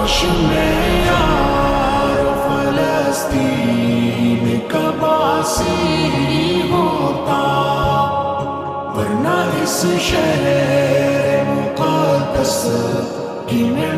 काश मैं यार फलस्तीन का बासी होता, वरना इस शहर मुक़द्दस की मैं